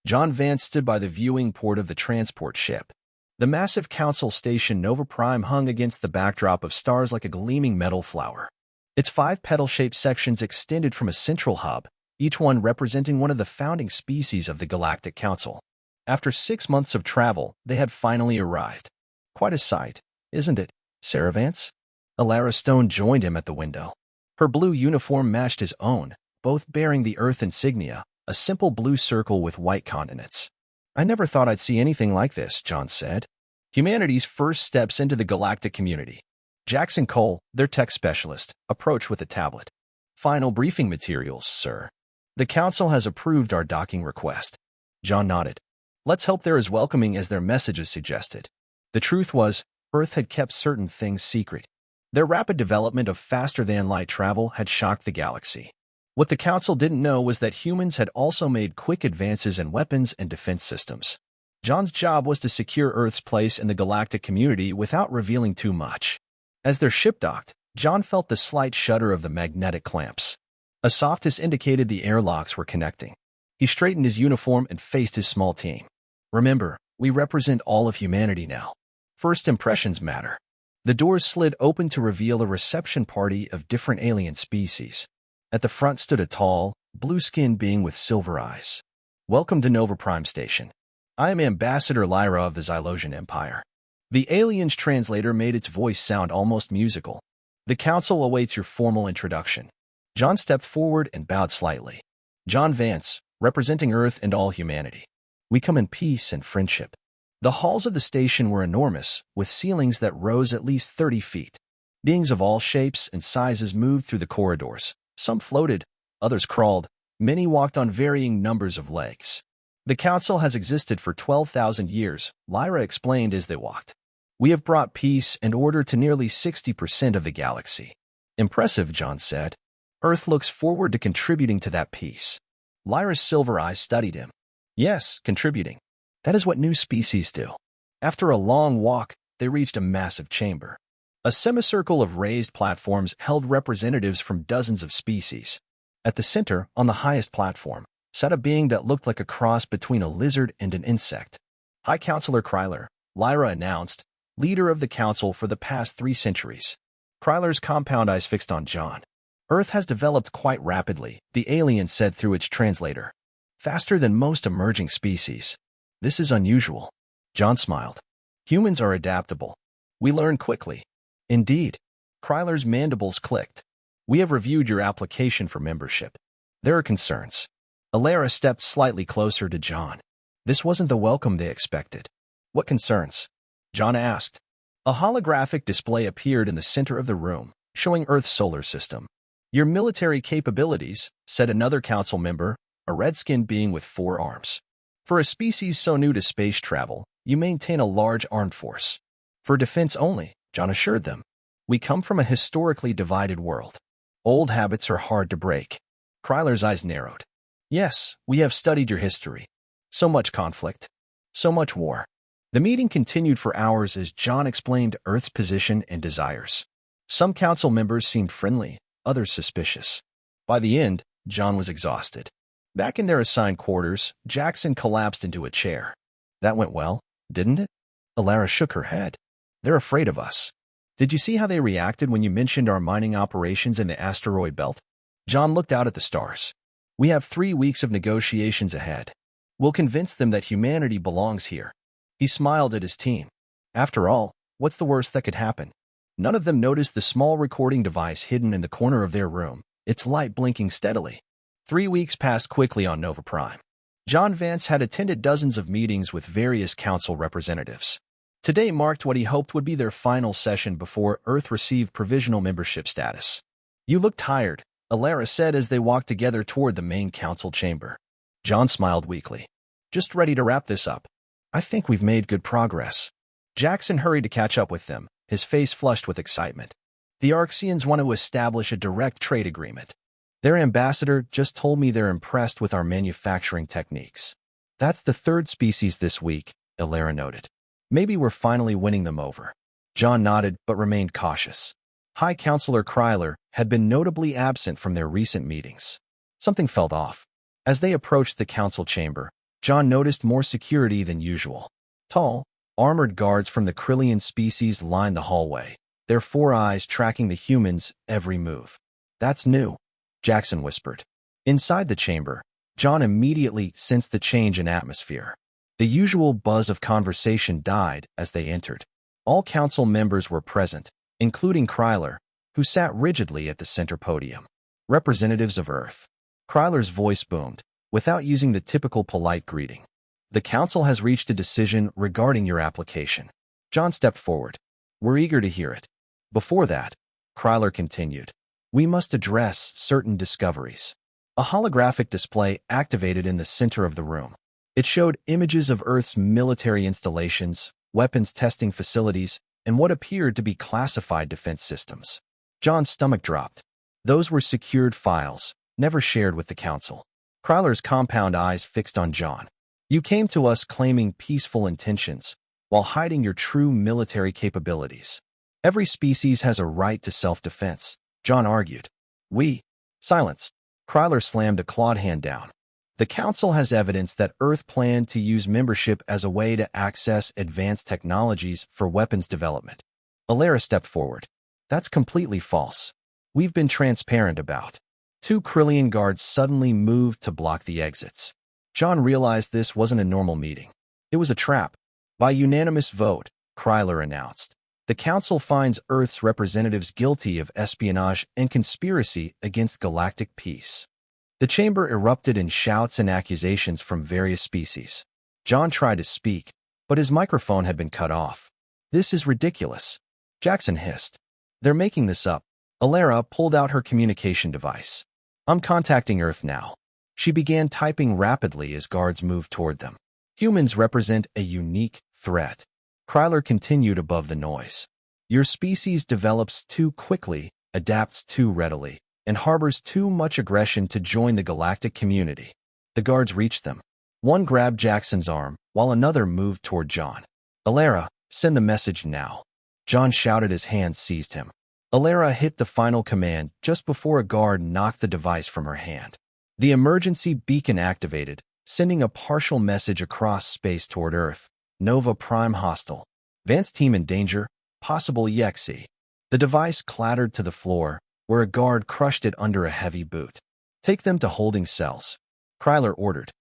John Vance stood by the viewing port of the transport ship. The massive council station Nova Prime hung against the backdrop of stars like a gleaming metal flower. Its 5 petal-shaped sections extended from a central hub, each one representing one of the founding species of the Galactic Council. After 6 months of travel, they had finally arrived. Quite a sight, isn't it, Sarah Vance? Alara Stone joined him at the window. Her blue uniform matched his own, both bearing the Earth insignia, a simple blue circle with white continents. I never thought I'd see anything like this, John said. Humanity's first steps into the galactic community. Jackson Cole, their tech specialist, approached with a tablet. Final briefing materials, sir. The Council has approved our docking request. John nodded. Let's hope they're as welcoming as their messages suggested. The truth was, Earth had kept certain things secret. Their rapid development of faster-than-light travel had shocked the galaxy. What the Council didn't know was that humans had also made quick advances in weapons and defense systems. John's job was to secure Earth's place in the galactic community without revealing too much. As their ship docked, John felt the slight shudder of the magnetic clamps. A soft hiss indicated the airlocks were connecting. He straightened his uniform and faced his small team. Remember, we represent all of humanity now. First impressions matter. The doors slid open to reveal a reception party of different alien species. At the front stood a tall, blue-skinned being with silver eyes. Welcome to Nova Prime Station. I am Ambassador Lyra of the Xylosian Empire. The alien's translator made its voice sound almost musical. The Council awaits your formal introduction. John stepped forward and bowed slightly. John Vance, representing Earth and all humanity. We come in peace and friendship. The halls of the station were enormous, with ceilings that rose at least 30 feet. Beings of all shapes and sizes moved through the corridors. Some floated, others crawled, many walked on varying numbers of legs. The Council has existed for 12,000 years, Lyra explained as they walked. We have brought peace and order to nearly 60% of the galaxy. Impressive, John said. Earth looks forward to contributing to that peace. Lyra's silver eyes studied him. Yes, contributing. That is what new species do. After a long walk, they reached a massive chamber. A semicircle of raised platforms held representatives from dozens of species. At the center, on the highest platform, sat a being that looked like a cross between a lizard and an insect. High Counselor Kryler, Lyra announced, leader of the Council for the past 3 centuries. Kryler's compound eyes fixed on John. Earth has developed quite rapidly, the alien said through its translator. Faster than most emerging species. This is unusual. John smiled. Humans are adaptable. We learn quickly. Indeed. Kryler's mandibles clicked. We have reviewed your application for membership. There are concerns. Alara stepped slightly closer to John. This wasn't the welcome they expected. What concerns? John asked. A holographic display appeared in the center of the room, showing Earth's solar system. Your military capabilities, said another council member, a red-skinned being with 4 arms. For a species so new to space travel, you maintain a large armed force. For defense only, John assured them. We come from a historically divided world. Old habits are hard to break. Kryler's eyes narrowed. Yes, we have studied your history. So much conflict. So much war. The meeting continued for hours as John explained Earth's position and desires. Some council members seemed friendly, others suspicious. By the end, John was exhausted. Back in their assigned quarters, Jackson collapsed into a chair. That went well, didn't it? Alara shook her head. They're afraid of us. Did you see how they reacted when you mentioned our mining operations in the asteroid belt? John looked out at the stars. We have 3 weeks of negotiations ahead. We'll convince them that humanity belongs here. He smiled at his team. After all, what's the worst that could happen? None of them noticed the small recording device hidden in the corner of their room, its light blinking steadily. 3 weeks passed quickly on Nova Prime. John Vance had attended dozens of meetings with various council representatives. Today marked what he hoped would be their final session before Earth received provisional membership status. You look tired, Alara said as they walked together toward the main council chamber. John smiled weakly. Just ready to wrap this up. I think we've made good progress. Jackson hurried to catch up with them, his face flushed with excitement. The Arxians want to establish a direct trade agreement. Their ambassador just told me they're impressed with our manufacturing techniques. That's the 3rd species this week, Alara noted. Maybe we're finally winning them over. John nodded but remained cautious. High Counselor Kryler had been notably absent from their recent meetings. Something felt off. As they approached the council chamber, John noticed more security than usual. Tall, armored guards from the Krillian species lined the hallway, their 4 eyes tracking the humans' every move. "That's new," Jackson whispered. Inside the chamber, John immediately sensed the change in atmosphere. The usual buzz of conversation died as they entered. All council members were present, including Kryler, who sat rigidly at the center podium. "Representatives of Earth." Kryler's voice boomed, without using the typical polite greeting. "The council has reached a decision regarding your application." John stepped forward. "We're eager to hear it." "Before that," Kryler continued, "we must address certain discoveries." A holographic display activated in the center of the room. It showed images of Earth's military installations, weapons testing facilities, and what appeared to be classified defense systems. John's stomach dropped. Those were secured files, never shared with the council. Kryler's compound eyes fixed on John. "You came to us claiming peaceful intentions, while hiding your true military capabilities. Every species has a right to self-defense," John argued. Silence. Kryler slammed a clawed hand down. "The council has evidence that Earth planned to use membership as a way to access advanced technologies for weapons development." Alara stepped forward. "That's completely false. We've been transparent about." 2 Krillian guards suddenly moved to block the exits. John realized this wasn't a normal meeting. It was a trap. "By unanimous vote," Kryler announced, "the council finds Earth's representatives guilty of espionage and conspiracy against galactic peace." The chamber erupted in shouts and accusations from various species. John tried to speak, but his microphone had been cut off. "This is ridiculous," Jackson hissed. "They're making this up." Alara pulled out her communication device. "I'm contacting Earth now." She began typing rapidly as guards moved toward them. "Humans represent a unique threat." Kryler continued above the noise. "Your species develops too quickly, adapts too readily, and harbors too much aggression to join the galactic community." The guards reached them. One grabbed Jackson's arm, while another moved toward John. "Alara, send the message now." John shouted as hands seized him. Alara hit the final command just before a guard knocked the device from her hand. The emergency beacon activated, sending a partial message across space toward Earth. "Nova Prime hostile. Vance team in danger, possible EXE." The device clattered to the floor, where a guard crushed it under a heavy boot. "Take them to holding cells," Kryler ordered.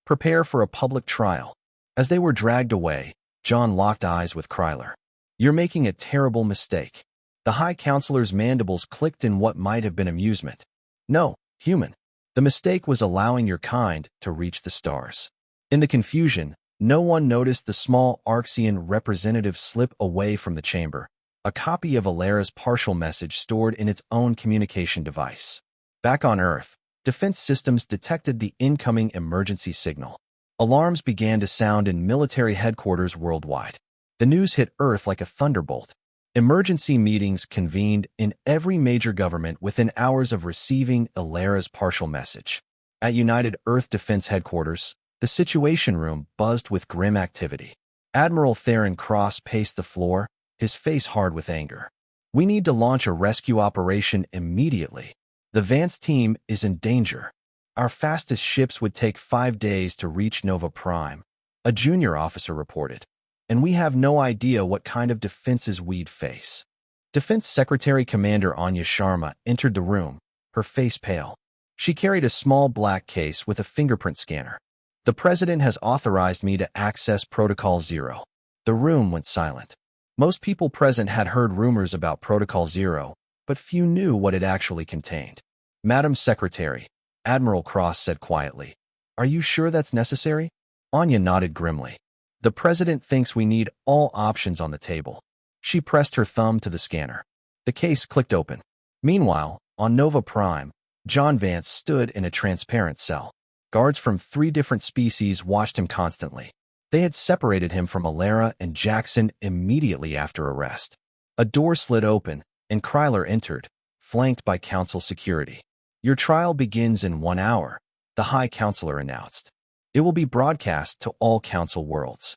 "Prepare for a public trial." As they were dragged away, John locked eyes with Kryler. "You're making a terrible mistake." The High Counselor's mandibles clicked in what might have been amusement. "No, human. The mistake was allowing your kind to reach the stars." In the confusion, no one noticed the small Arxian representative slip away from the chamber, a copy of Alara's partial message stored in its own communication device. Back on Earth, defense systems detected the incoming emergency signal. Alarms began to sound in military headquarters worldwide. The news hit Earth like a thunderbolt. Emergency meetings convened in every major government within hours of receiving Alara's partial message. At United Earth Defense Headquarters, the Situation Room buzzed with grim activity. Admiral Theron Cross paced the floor, his face hard with anger. "We need to launch a rescue operation immediately. The Vance team is in danger. Our fastest ships would take 5 days to reach Nova Prime," a junior officer reported. "And we have no idea what kind of defenses we'd face." Defense Secretary Commander Anya Sharma entered the room, her face pale. She carried a small black case with a fingerprint scanner. "The President has authorized me to access Protocol Zero." The room went silent. Most people present had heard rumors about Protocol Zero, but few knew what it actually contained. "Madam Secretary," Admiral Cross said quietly, "are you sure that's necessary?" Anya nodded grimly. "The President thinks we need all options on the table." She pressed her thumb to the scanner. The case clicked open. Meanwhile, on Nova Prime, John Vance stood in a transparent cell. Guards from 3 different species watched him constantly. They had separated him from Alara and Jackson immediately after arrest. A door slid open, and Kryler entered, flanked by Council security. "Your trial begins in 1 hour," the High Counselor announced. "It will be broadcast to all Council worlds."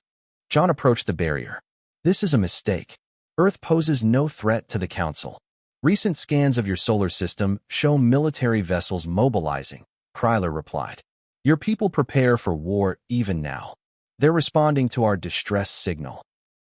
John approached the barrier. "This is a mistake. Earth poses no threat to the Council. Recent scans of your solar system show military vessels mobilizing," Kryler replied. Your people prepare for war even now. They're responding to our distress signal.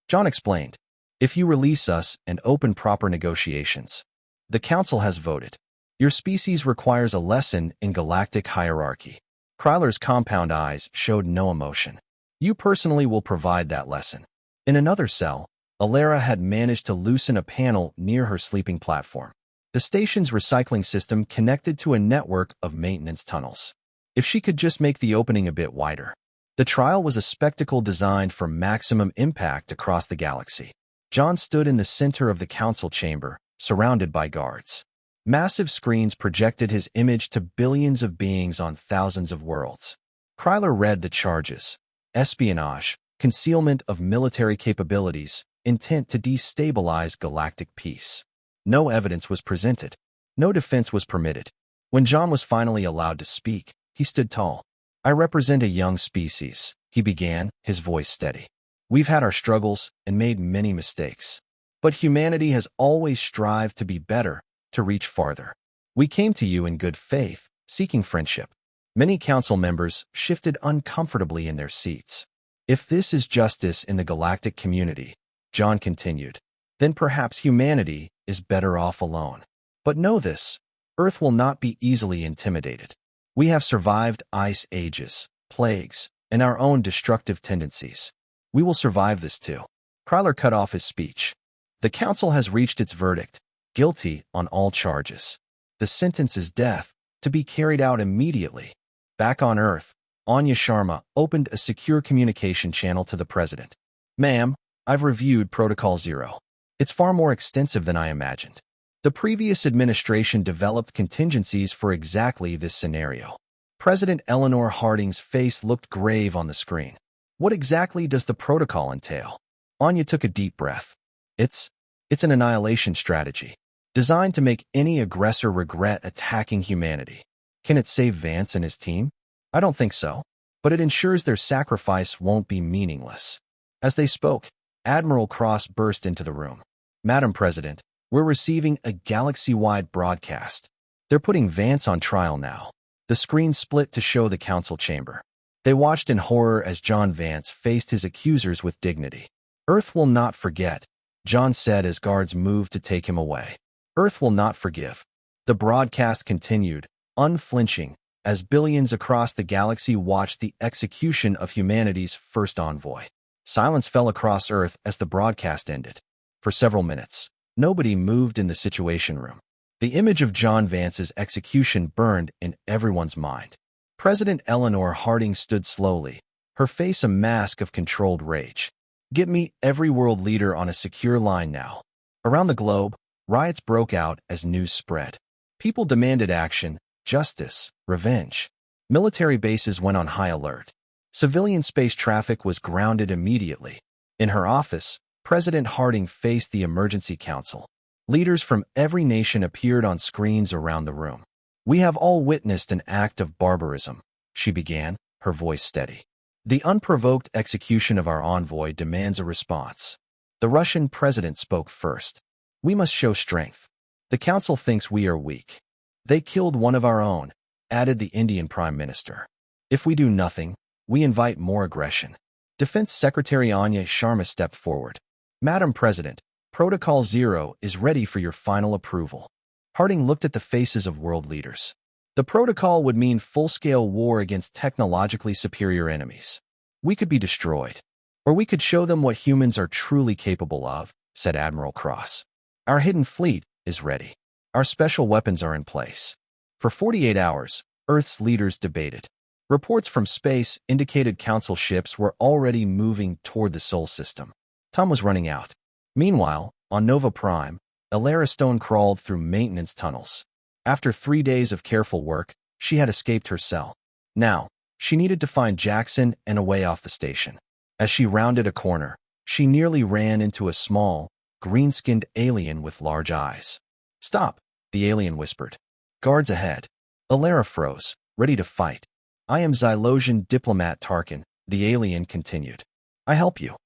John explained, if you release us and open proper negotiations. The council has voted. Your species requires a lesson in galactic hierarchy. Kryler's compound eyes showed no emotion. You personally will provide that lesson. In another cell, Alara had managed to loosen a panel near her sleeping platform. The station's recycling system connected to a network of maintenance tunnels. If she could just make the opening a bit wider. The trial was a spectacle designed for maximum impact across the galaxy. John stood in the center of the council chamber, surrounded by guards. Massive screens projected his image to billions of beings on thousands of worlds. Kryler read the charges: espionage, concealment of military capabilities, intent to destabilize galactic peace. No evidence was presented. No defense was permitted. When John was finally allowed to speak, he stood tall. I represent a young species, he began, his voice steady. We've had our struggles and made many mistakes. But humanity has always strived to be better, to reach farther. We came to you in good faith, seeking friendship. Many council members shifted uncomfortably in their seats. If this is justice in the galactic community, John continued, then perhaps humanity is better off alone. But know this, Earth will not be easily intimidated. We have survived ice ages, plagues, and our own destructive tendencies. We will survive this too. Kryler cut off his speech. The council has reached its verdict, guilty on all charges. The sentence is death, to be carried out immediately. Back on Earth, Anya Sharma opened a secure communication channel to the president. Ma'am, I've reviewed Protocol Zero. It's far more extensive than I imagined. The previous administration developed contingencies for exactly this scenario. President Eleanor Harding's face looked grave on the screen. What exactly does the protocol entail? Anya took a deep breath. It's an annihilation strategy, designed to make any aggressor regret attacking humanity. Can it save Vance and his team? I don't think so, but it ensures their sacrifice won't be meaningless. As they spoke, Admiral Cross burst into the room. Madam President, we're receiving a galaxy-wide broadcast. They're putting Vance on trial now. The screen split to show the council chamber. They watched in horror as John Vance faced his accusers with dignity. Earth will not forget, John said as guards moved to take him away. Earth will not forgive. The broadcast continued, unflinching, as billions across the galaxy watched the execution of humanity's first envoy. Silence fell across Earth as the broadcast ended. For several minutes, nobody moved in the Situation Room. The image of John Vance's execution burned in everyone's mind. President Eleanor Harding stood slowly, her face a mask of controlled rage. Get me every world leader on a secure line now. Around the globe, riots broke out as news spread. People demanded action, justice, revenge. Military bases went on high alert. Civilian space traffic was grounded immediately. In her office, President Harding faced the Emergency Council. Leaders from every nation appeared on screens around the room. We have all witnessed an act of barbarism, she began, her voice steady. The unprovoked execution of our envoy demands a response. The Russian president spoke first. We must show strength. The council thinks we are weak. They killed one of our own, added the Indian Prime Minister. If we do nothing, we invite more aggression. Defense Secretary Anya Sharma stepped forward. Madam President, Protocol Zero is ready for your final approval. Harding looked at the faces of world leaders. The protocol would mean full-scale war against technologically superior enemies. We could be destroyed. Or we could show them what humans are truly capable of, said Admiral Cross. Our hidden fleet is ready. Our special weapons are in place. For 48 hours, Earth's leaders debated. Reports from space indicated council ships were already moving toward the Sol system. Time was running out. Meanwhile, on Nova Prime, Alara Stone crawled through maintenance tunnels. After 3 days of careful work, she had escaped her cell. Now, she needed to find Jackson and a way off the station. As she rounded a corner, she nearly ran into a small, green-skinned alien with large eyes. Stop, the alien whispered. Guards ahead. Alara froze, ready to fight. I am Xylosian diplomat Tarkin, the alien continued. I help you.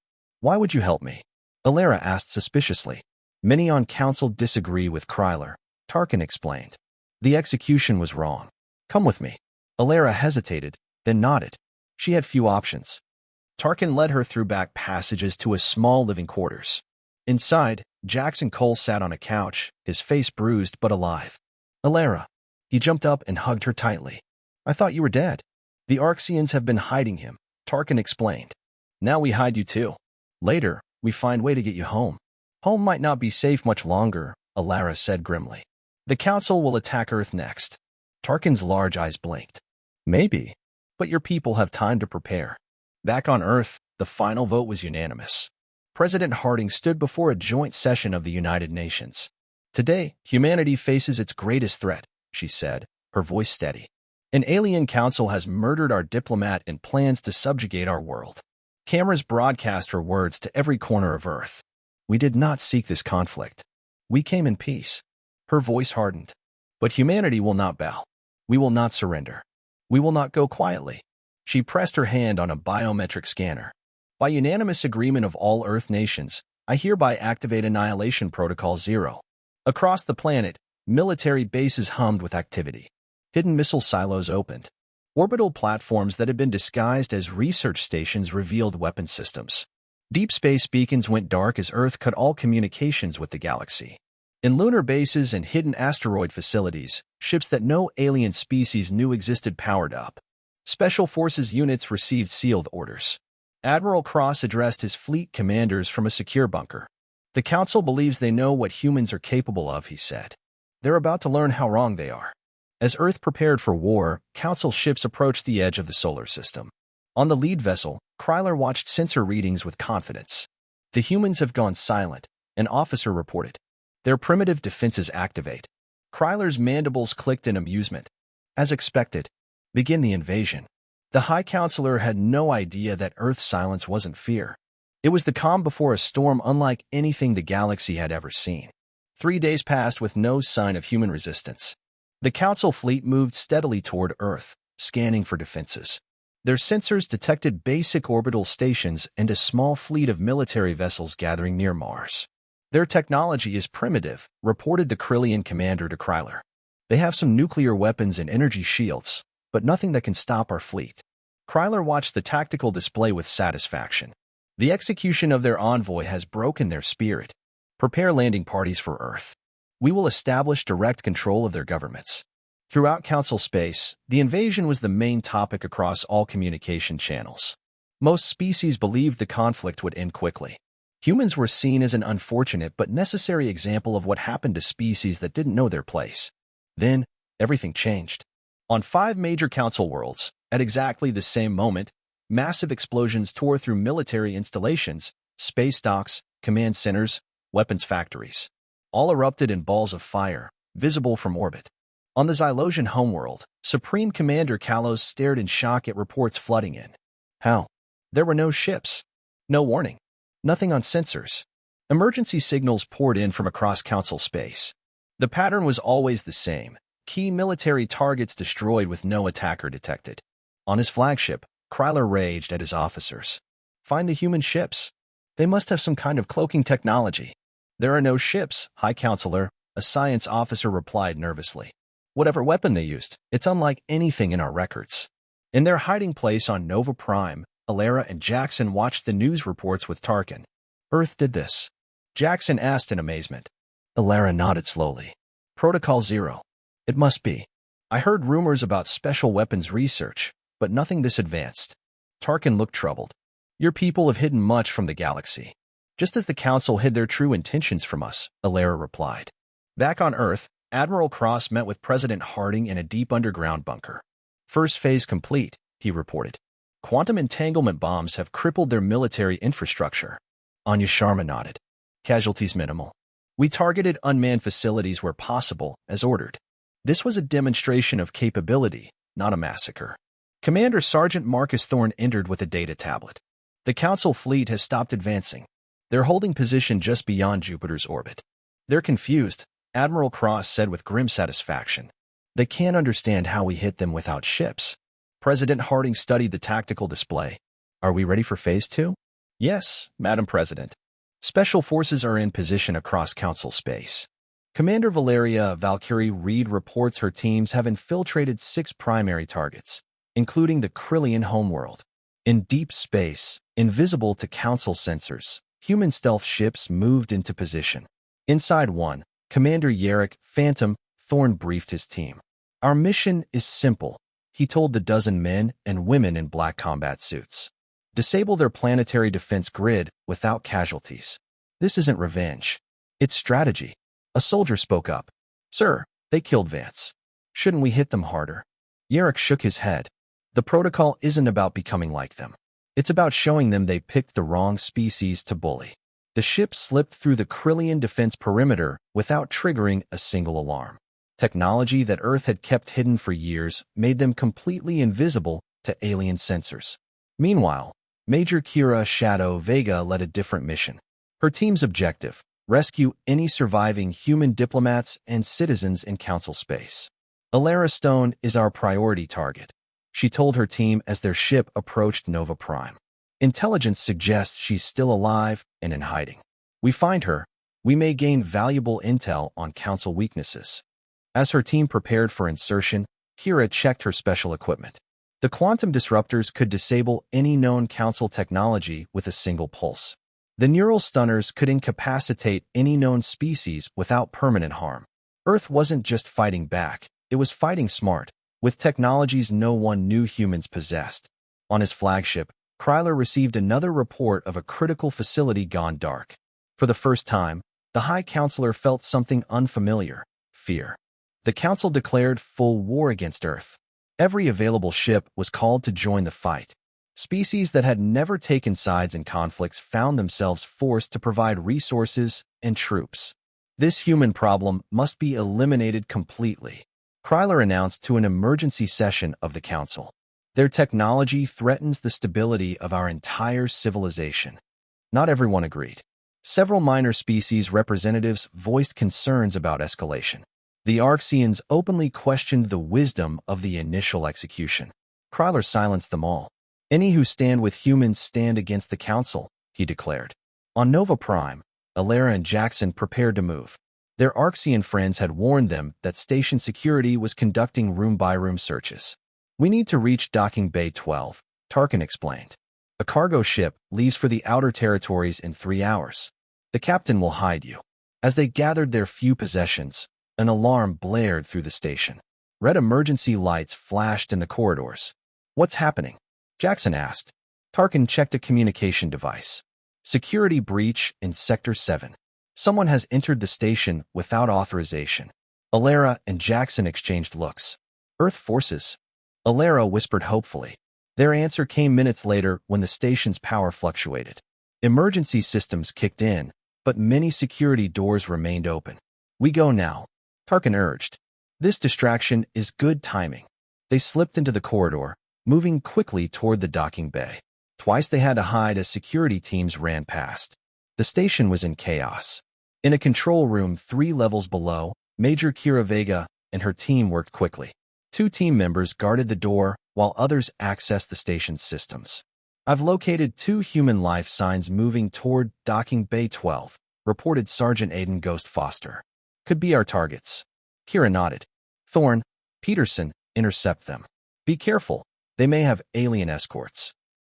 Why would you help me? Alara asked suspiciously. Many on council disagree with Kryler, Tarkin explained. The execution was wrong. Come with me. Alara hesitated, then nodded. She had few options. Tarkin led her through back passages to a small living quarters. Inside, Jackson Cole sat on a couch, his face bruised but alive. "Alara." He jumped up and hugged her tightly. "I thought you were dead." "The Arxians have been hiding him," Tarkin explained. "Now we hide you too. Later, we find way to get you home." "Home might not be safe much longer," Alara said grimly. "The Council will attack Earth next." Tarkin's large eyes blinked. "Maybe, but your people have time to prepare." Back on Earth, the final vote was unanimous. President Harding stood before a joint session of the United Nations. "Today, humanity faces its greatest threat," she said, her voice steady. "An alien council has murdered our diplomat and plans to subjugate our world." Cameras broadcast her words to every corner of Earth. "We did not seek this conflict. We came in peace." Her voice hardened. "But humanity will not bow. We will not surrender. We will not go quietly." She pressed her hand on a biometric scanner. "By unanimous agreement of all Earth nations, I hereby activate Annihilation Protocol Zero." Across the planet, military bases hummed with activity. Hidden missile silos opened. Orbital platforms that had been disguised as research stations revealed weapon systems. Deep space beacons went dark as Earth cut all communications with the galaxy. In lunar bases and hidden asteroid facilities, ships that no alien species knew existed powered up. Special Forces units received sealed orders. Admiral Cross addressed his fleet commanders from a secure bunker. "The Council believes they know what humans are capable of," he said. "They're about to learn how wrong they are." As Earth prepared for war, Council ships approached the edge of the solar system. On the lead vessel, Kryler watched sensor readings with confidence. "The humans have gone silent," an officer reported. "Their primitive defenses activate." Kryler's mandibles clicked in amusement. As expected. Begin the invasion. The High Counselor had no idea that Earth's silence wasn't fear. It was the calm before a storm unlike anything the galaxy had ever seen. 3 days passed with no sign of human resistance. The Council fleet moved steadily toward Earth, scanning for defenses. Their sensors detected basic orbital stations and a small fleet of military vessels gathering near Mars. "Their technology is primitive," reported the Krillian commander to Kryler. "They have some nuclear weapons and energy shields, but nothing that can stop our fleet." Kryler watched the tactical display with satisfaction. The execution of their envoy has broken their spirit. "Prepare landing parties for Earth. We will establish direct control of their governments." Throughout Council space, the invasion was the main topic across all communication channels. Most species believed the conflict would end quickly. Humans were seen as an unfortunate but necessary example of what happened to species that didn't know their place. Then, everything changed. On 5 major Council worlds, at exactly the same moment, massive explosions tore through military installations, space docks, command centers, weapons factories. All erupted in balls of fire, visible from orbit. On the Xylosian homeworld, Supreme Commander Kalos stared in shock at reports flooding in. How? There were no ships. No warning. Nothing on sensors. Emergency signals poured in from across Council space. The pattern was always the same. Key military targets destroyed with no attacker detected. On his flagship, Kryler raged at his officers. "Find the human ships. They must have some kind of cloaking technology." "There are no ships, High Counselor," a science officer replied nervously. "Whatever weapon they used, it's unlike anything in our records." In their hiding place on Nova Prime, Alara and Jackson watched the news reports with Tarkin. "Earth did this?" Jackson asked in amazement. Alara nodded slowly. "Protocol Zero. It must be. I heard rumors about special weapons research, but nothing this advanced." Tarkin looked troubled. "Your people have hidden much from the galaxy. Just as the Council hid their true intentions from us," Alara replied. Back on Earth, Admiral Cross met with President Harding in a deep underground bunker. "First phase complete," he reported. "Quantum entanglement bombs have crippled their military infrastructure." Anya Sharma nodded. "Casualties minimal. We targeted unmanned facilities where possible, as ordered." This was a demonstration of capability, not a massacre. Commander Sergeant Marcus Thorne entered with a data tablet. "The Council fleet has stopped advancing. They're holding position just beyond Jupiter's orbit." "They're confused," Admiral Cross said with grim satisfaction. "They can't understand how we hit them without ships." President Harding studied the tactical display. "Are we ready for Phase 2? "Yes, Madam President." Special forces are in position across Council space. Commander Valeria Valkyrie Reed reports her teams have infiltrated 6 primary targets. including the Krillian homeworld. In deep space, invisible to Council sensors, human stealth ships moved into position. Inside one, Commander Yarrick Phantom Thorn briefed his team. "Our mission is simple," he told the dozen men and women in black combat suits. "Disable their planetary defense grid without casualties. This isn't revenge. It's strategy." A soldier spoke up. "Sir, they killed Vance. Shouldn't we hit them harder?" Yarrick shook his head. "The protocol isn't about becoming like them. It's about showing them they picked the wrong species to bully." The ship slipped through the Krillian defense perimeter without triggering a single alarm. Technology that Earth had kept hidden for years made them completely invisible to alien sensors. Meanwhile, Major Kira Shadow Vega led a different mission. Her team's objective: rescue any surviving human diplomats and citizens in Council space. "Alara Stone is our priority target," she told her team as their ship approached Nova Prime. "Intelligence suggests she's still alive and in hiding. We find her, we may gain valuable intel on Council weaknesses." As her team prepared for insertion, Kira checked her special equipment. The quantum disruptors could disable any known Council technology with a single pulse. The neural stunners could incapacitate any known species without permanent harm. Earth wasn't just fighting back, it was fighting smart, with technologies no one knew humans possessed. On his flagship, Kryler received another report of a critical facility gone dark. For the first time, the High Counselor felt something unfamiliar: fear. The Council declared full war against Earth. Every available ship was called to join the fight. Species that had never taken sides in conflicts found themselves forced to provide resources and troops. "This human problem must be eliminated completely," Kryler announced to an emergency session of the Council. "Their technology threatens the stability of our entire civilization." Not everyone agreed. Several minor species representatives voiced concerns about escalation. The Arxians openly questioned the wisdom of the initial execution. Kryler silenced them all. "Any who stand with humans stand against the Council," he declared. On Nova Prime, Alara and Jackson prepared to move. Their Arxian friends had warned them that station security was conducting room-by-room searches. "We need to reach Docking Bay 12, Tarkin explained. "A cargo ship leaves for the outer territories in 3 hours. The captain will hide you." As they gathered their few possessions, an alarm blared through the station. Red emergency lights flashed in the corridors. "What's happening?" Jackson asked. Tarkin checked a communication device. "Security breach in Sector 7. Someone has entered the station without authorization." Alara and Jackson exchanged looks. "Earth forces?" Alara whispered hopefully. Their answer came minutes later when the station's power fluctuated. Emergency systems kicked in, but many security doors remained open. "We go now," Tarkin urged. "This distraction is good timing." They slipped into the corridor, moving quickly toward the docking bay. Twice they had to hide as security teams ran past. The station was in chaos. In a control room 3 levels below, Major Kira Vega and her team worked quickly. 2 team members guarded the door while others accessed the station's systems. "I've located 2 human life signs moving toward Docking Bay 12, reported Sergeant Aiden Ghost Foster. "Could be our targets." Kira nodded. "Thorn, Peterson, intercept them. Be careful, they may have alien escorts."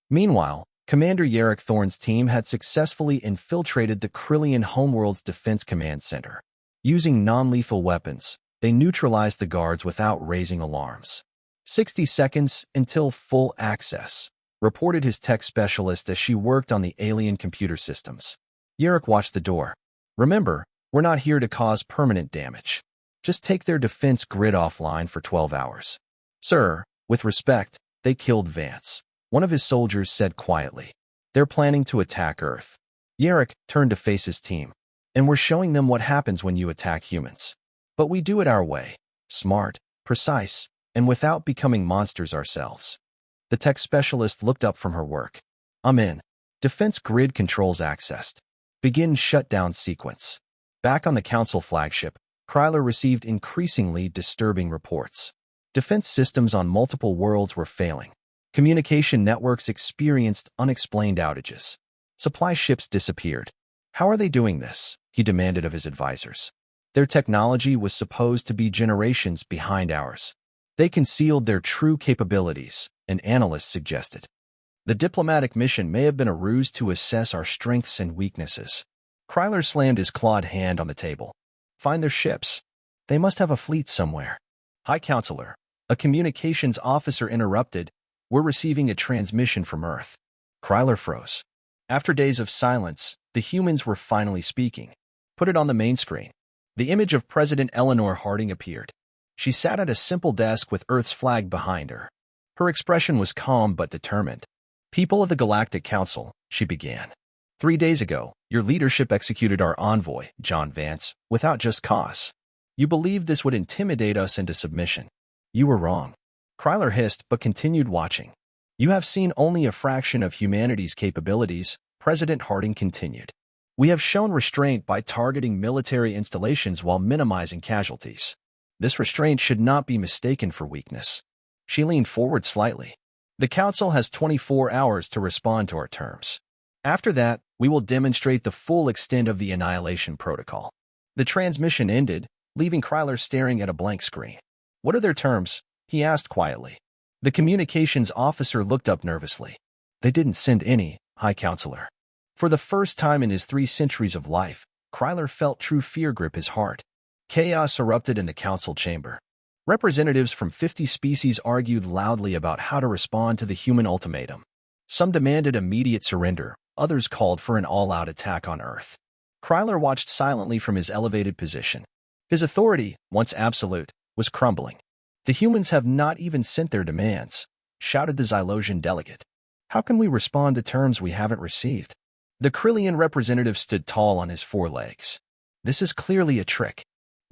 Meanwhile, Commander Yarrick Thorn's team had successfully infiltrated the Krillian homeworld's defense command center. Using non-lethal weapons, they neutralized the guards without raising alarms. 60 seconds until full access, reported his tech specialist as she worked on the alien computer systems. Yarrick watched the door. "Remember, we're not here to cause permanent damage. Just take their defense grid offline for 12 hours. "Sir, with respect, they killed Vance," one of his soldiers said quietly. "They're planning to attack Earth." Yarrick turned to face his team. "And we're showing them what happens when you attack humans. But we do it our way, smart, precise, and without becoming monsters ourselves." The tech specialist looked up from her work. "I'm in. Defense grid controls accessed. Begin shutdown sequence." Back on the Council flagship, Kryler received increasingly disturbing reports. Defense systems on multiple worlds were failing. Communication networks experienced unexplained outages. Supply ships disappeared. "How are they doing this?" he demanded of his advisors. "Their technology was supposed to be generations behind ours." They concealed their true capabilities, an analyst suggested. The diplomatic mission may have been a ruse to assess our strengths and weaknesses. Kryler slammed his clawed hand on the table. Find their ships. They must have a fleet somewhere. High Counselor, a communications officer interrupted. We're receiving a transmission from Earth. Kryler froze. After days of silence, the humans were finally speaking. Put it on the main screen. The image of President Eleanor Harding appeared. She sat at a simple desk with Earth's flag behind her. Her expression was calm but determined. People of the Galactic Council, she began. 3 days ago, your leadership executed our envoy, John Vance, without just cause. You believed this would intimidate us into submission. You were wrong. Kryler hissed but continued watching. You have seen only a fraction of humanity's capabilities, President Harding continued. We have shown restraint by targeting military installations while minimizing casualties. This restraint should not be mistaken for weakness. She leaned forward slightly. The Council has 24 hours to respond to our terms. After that, we will demonstrate the full extent of the Annihilation Protocol. The transmission ended, leaving Kryler staring at a blank screen. What are their terms? He asked quietly. The communications officer looked up nervously. They didn't send any, High Counselor. For the first time in his 3 centuries of life, Kryler felt true fear grip his heart. Chaos erupted in the council chamber. Representatives from 50 species argued loudly about how to respond to the human ultimatum. Some demanded immediate surrender, others called for an all-out attack on Earth. Kryler watched silently from his elevated position. His authority, once absolute, was crumbling. The humans have not even sent their demands, shouted the Xylosian delegate. How can we respond to terms we haven't received? The Krillian representative stood tall on his 4 legs. This is clearly a trick.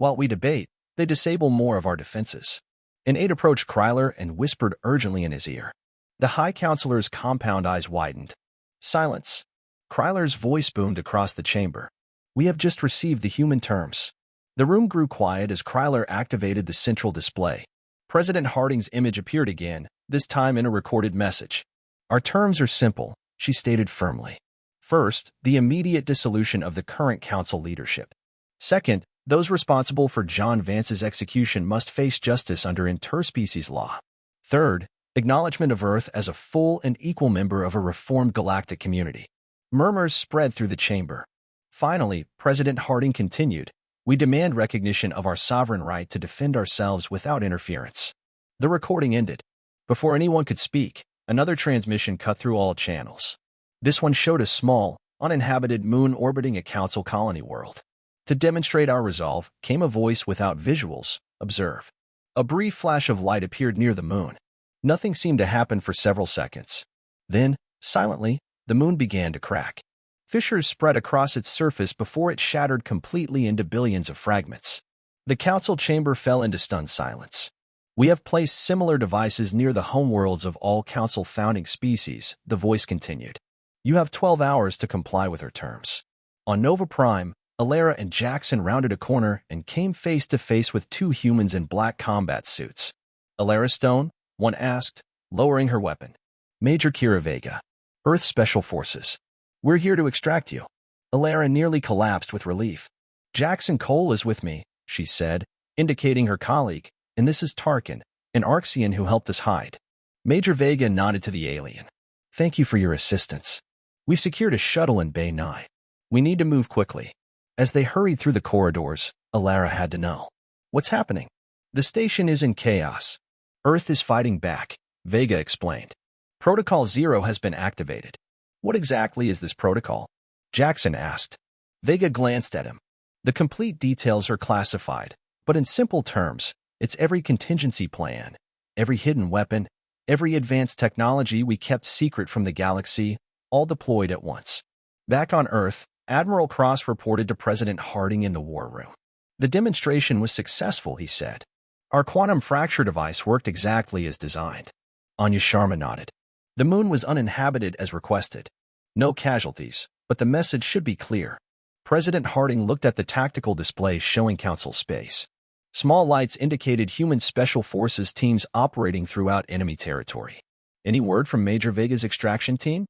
While we debate, they disable more of our defenses. An aide approached Kryler and whispered urgently in his ear. The High Counselor's compound eyes widened. Silence. Kryler's voice boomed across the chamber. We have just received the human terms. The room grew quiet as Kryler activated the central display. President Harding's image appeared again, this time in a recorded message. Our terms are simple, she stated firmly. First, the immediate dissolution of the current council leadership. Second, those responsible for John Vance's execution must face justice under interspecies law. Third, acknowledgement of Earth as a full and equal member of a reformed galactic community. Murmurs spread through the chamber. Finally, President Harding continued, we demand recognition of our sovereign right to defend ourselves without interference. The recording ended. Before anyone could speak, another transmission cut through all channels. This one showed a small, uninhabited moon orbiting a council colony world. To demonstrate our resolve, came a voice without visuals, observe. A brief flash of light appeared near the moon. Nothing seemed to happen for several seconds. Then, silently, the moon began to crack. Fissures spread across its surface before it shattered completely into billions of fragments. The council chamber fell into stunned silence. We have placed similar devices near the homeworlds of all council founding species, the voice continued. You have 12 hours to comply with her terms. On Nova Prime, Alara and Jackson rounded a corner and came face to face with 2 humans in black combat suits. Alara Stone? One asked, lowering her weapon. Major Kira Vega. Earth Special Forces. We're here to extract you. Alara nearly collapsed with relief. Jackson Cole is with me, she said, indicating her colleague, and this is Tarkin, an Arxian who helped us hide. Major Vega nodded to the alien. Thank you for your assistance. We've secured a shuttle in Bay 9. We need to move quickly. As they hurried through the corridors, Alara had to know. What's happening? The station is in chaos. Earth is fighting back, Vega explained. Protocol Zero has been activated. What exactly is this protocol? Jackson asked. Vega glanced at him. The complete details are classified, but in simple terms, it's every contingency plan, every hidden weapon, every advanced technology we kept secret from the galaxy, all deployed at once. Back on Earth, Admiral Cross reported to President Harding in the war room. The demonstration was successful, he said. Our quantum fracture device worked exactly as designed. Anya Sharma nodded. The moon was uninhabited as requested. No casualties, but the message should be clear. President Harding looked at the tactical display showing Council space. Small lights indicated human special forces teams operating throughout enemy territory. Any word from Major Vega's extraction team?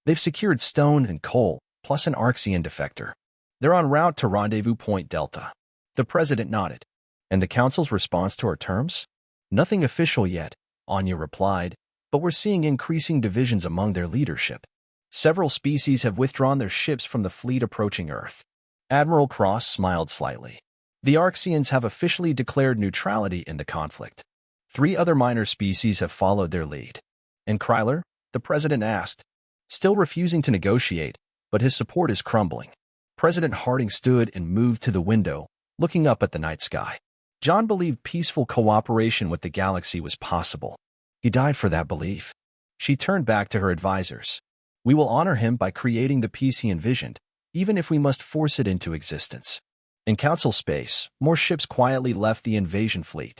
They've secured Stone and Cole, plus an Arxian defector. They're en route to Rendezvous Point Delta. The President nodded. And the Council's response to our terms? Nothing official yet, Anya replied, but we're seeing increasing divisions among their leadership. Several species have withdrawn their ships from the fleet approaching Earth. Admiral Cross smiled slightly. The Arxians have officially declared neutrality in the conflict. 3 other minor species have followed their lead. And Kryler? The president asked, still refusing to negotiate, but his support is crumbling. President Harding stood and moved to the window, looking up at the night sky. John believed peaceful cooperation with the galaxy was possible. He died for that belief. She turned back to her advisors. We will honor him by creating the peace he envisioned, even if we must force it into existence. In Council space, more ships quietly left the invasion fleet.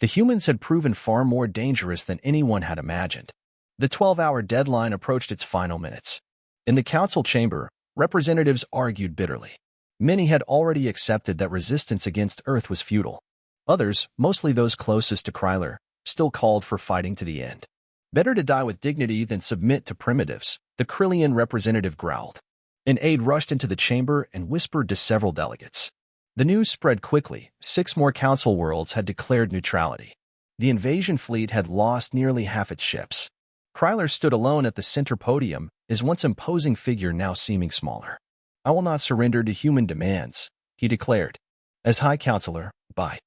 The humans had proven far more dangerous than anyone had imagined. The 12-hour deadline approached its final minutes. In the Council chamber, representatives argued bitterly. Many had already accepted that resistance against Earth was futile. Others, mostly those closest to Kryler, still called for fighting to the end. Better to die with dignity than submit to primitives, the Krillian representative growled. An aide rushed into the chamber and whispered to several delegates. The news spread quickly. 6 more Council worlds had declared neutrality. The invasion fleet had lost nearly half its ships. Kryler stood alone at the center podium, his once imposing figure now seeming smaller. I will not surrender to human demands, he declared. As High Counselor, bye.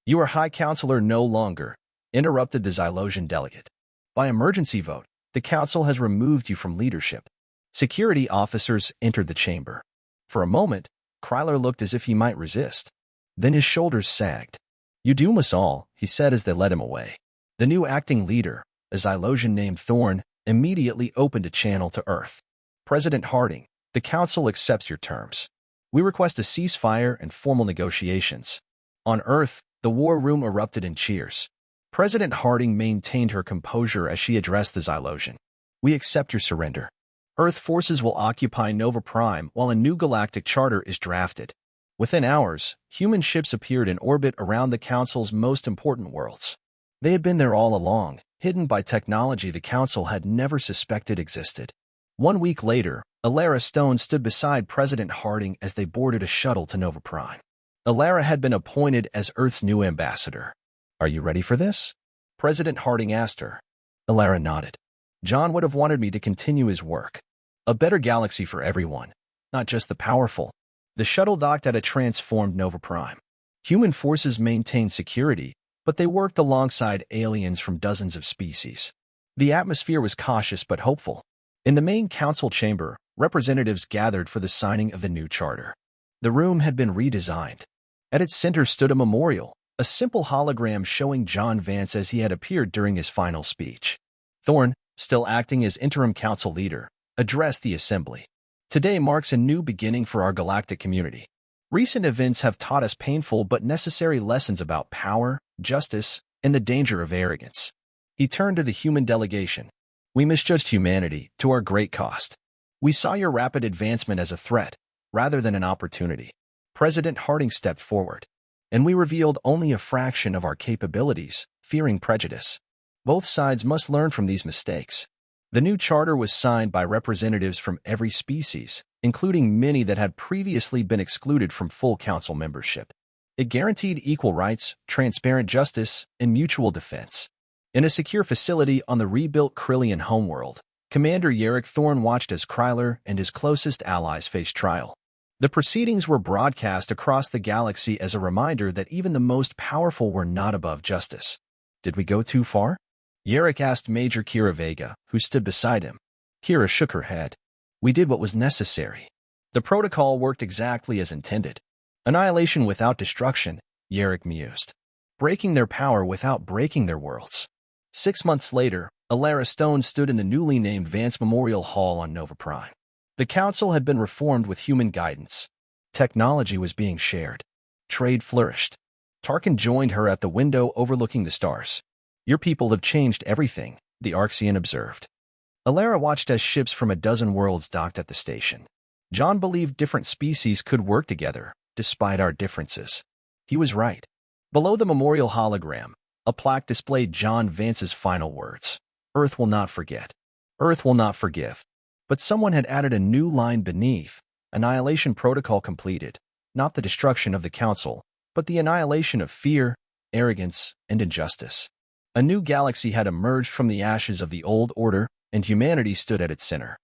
You are High Counselor no longer, interrupted the Xylosian delegate. By emergency vote, the Council has removed you from leadership. Security officers entered the chamber. For a moment, Kryler looked as if he might resist. Then his shoulders sagged. You doom us all, he said as they led him away. The new acting leader, a Xylosian named Thorn, immediately opened a channel to Earth. President Harding, the Council accepts your terms. We request a ceasefire and formal negotiations. On Earth, the war room erupted in cheers. President Harding maintained her composure as she addressed the Xylosian. We accept your surrender. Earth forces will occupy Nova Prime while a new galactic charter is drafted. Within hours, human ships appeared in orbit around the Council's most important worlds. They had been there all along, hidden by technology the Council had never suspected existed. 1 week later, Alara Stone stood beside President Harding as they boarded a shuttle to Nova Prime. Alara had been appointed as Earth's new ambassador. Are you ready for this? President Harding asked her. Alara nodded. John would have wanted me to continue his work. A better galaxy for everyone, not just the powerful. The shuttle docked at a transformed Nova Prime. Human forces maintained security, but they worked alongside aliens from dozens of species. The atmosphere was cautious but hopeful. In the main council chamber, representatives gathered for the signing of the new charter. The room had been redesigned. At its center stood a memorial, a simple hologram showing John Vance as he had appeared during his final speech. Thorn, still acting as interim council leader, addressed the assembly. Today marks a new beginning for our galactic community. Recent events have taught us painful but necessary lessons about power, justice, and the danger of arrogance. He turned to the human delegation. We misjudged humanity, to our great cost. We saw your rapid advancement as a threat, rather than an opportunity. President Harding stepped forward. And we revealed only a fraction of our capabilities, fearing prejudice. Both sides must learn from these mistakes. The new charter was signed by representatives from every species, including many that had previously been excluded from full council membership. It guaranteed equal rights, transparent justice, and mutual defense. In a secure facility on the rebuilt Krillian homeworld, Commander Yarick Thorn watched as Kryler and his closest allies faced trial. The proceedings were broadcast across the galaxy as a reminder that even the most powerful were not above justice. Did we go too far? Yarick asked Major Kira Vega, who stood beside him. Kira shook her head. We did what was necessary. The protocol worked exactly as intended. Annihilation without destruction, Yarick mused. Breaking their power without breaking their worlds. 6 months later, Alara Stone stood in the newly named Vance Memorial Hall on Nova Prime. The Council had been reformed with human guidance. Technology was being shared. Trade flourished. Tarkin joined her at the window overlooking the stars. Your people have changed everything, the Arxian observed. Alara watched as ships from a dozen worlds docked at the station. John believed different species could work together, despite our differences. He was right. Below the memorial hologram, a plaque displayed John Vance's final words. Earth will not forget. Earth will not forgive. But someone had added a new line beneath. Annihilation Protocol completed. Not the destruction of the Council, but the annihilation of fear, arrogance, and injustice. A new galaxy had emerged from the ashes of the old order, and humanity stood at its center.